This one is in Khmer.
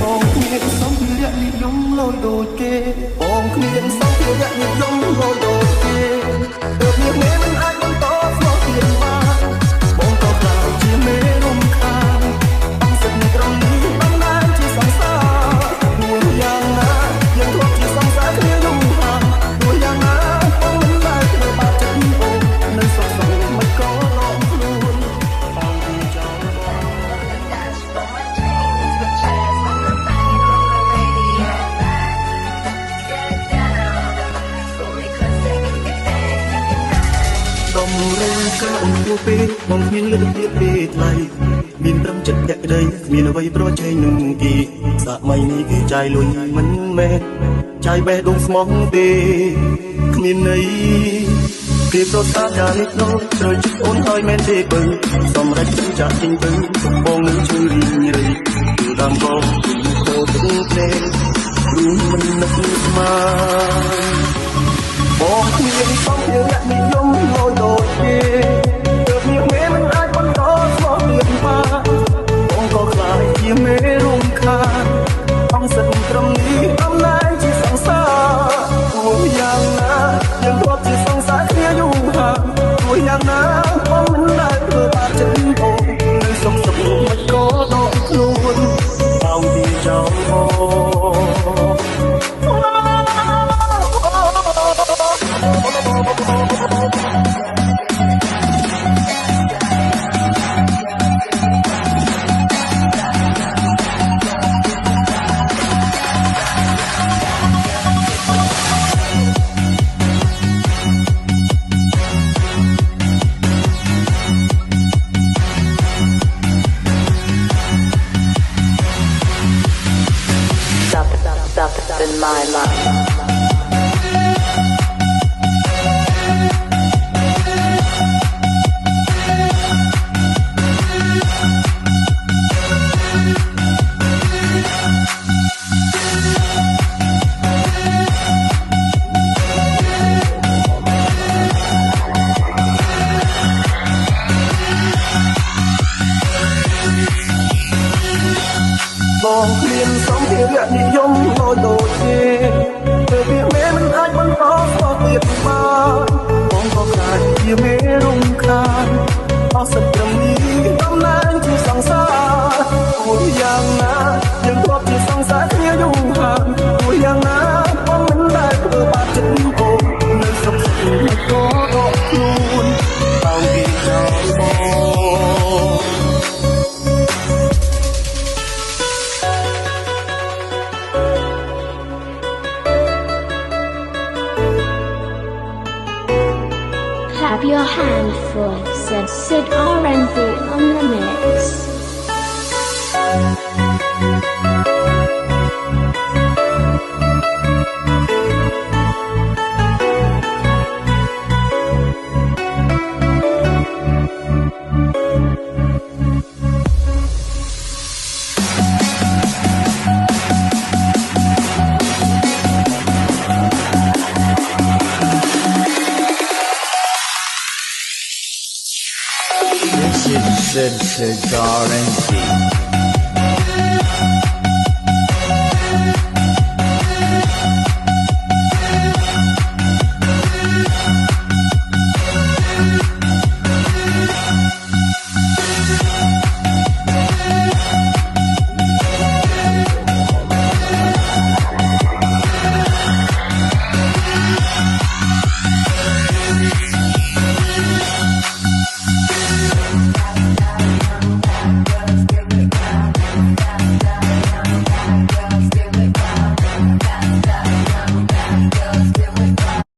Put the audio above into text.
បងគ្មានសម្ភារៈនិយមលយដូចគេបងគ្មានសម្ភារៈនិយមលយដូចគេទើបមានមិនអាចបន្តស្គាល់ទៀតបានបងក៏ខ្លាចជាមេរំខានអង្គសិទ្ធនៅត្រង់នេះបានណាជាសង្សារមួយយ៉ាងណាយើងធ្លាប់ជាសង្សារគ្នាយូរហើយមួយយ៉ាងណាបងមិនដែលធ្វើបាបចិត្តបងនៅសុខសប្បាយមិនក៏លំខ្លួនបងទីចោលដំរងការអង្វរពេកបងគ្មានលទ្ធភាពទេថ្លៃមានត្រឹមចិត្តតែក្តីមានអ្វីប្រជែងនឹងគេសម័យនេះគេចាយលុយមិនមែនចាយបេះដូងស្មោះទេគ្មានន័យគេប្រសាការនេះនោះត្រូវជិះអូនហើយមែនទេបើសម្រាប់ចិត្តចាក់ចេញទៅបងនឹងជួយរីងរៃគឺតាមបងគោទឹកភ្នែករួមមិននឹកស្មានបងគ្មានសម្ភារៈនិយមលយដូចគេទើបមានមេមិនអាចបន្តស្គាល់ទៀតបានបងក៏ខ្លាចជាមេរំខានអង្គសិទ្ធត្រឹមនេះអំណាចជាសង្សារមួយយ៉ាងណាយើងធ្លាប់ជាសង្សារគ្នាយូរហើយមួយយ៉ាងណាបងមិនដែលធ្វើបាបចិត្តបងនៅសុខសុខមិនក៏ដកខ្លួនបងទីចោលបង Stop in my life.បងគ្មានសម្ភារៈនិយមលយដូចគេទើបវាមេមិនអាចបន្តស្គាល់ទៀតបានបងក៏ខ្លាចជាមេរំខានអស់សិទ្ធត្រឹមនេះតំណាងជាសង្សារមួយយ៉ាងណាយើងធ្លាប់ជាសង្សារគ្នាយូរហើយមួយយ៉ាងណាបងមិនដែលធ្វើបាបចិត្តបងនៅសុខសប្បាយក៏ដកខ្លួនបងគេចោលបង Clap your hand for Sid R&B on the mix. This is Sid R&B.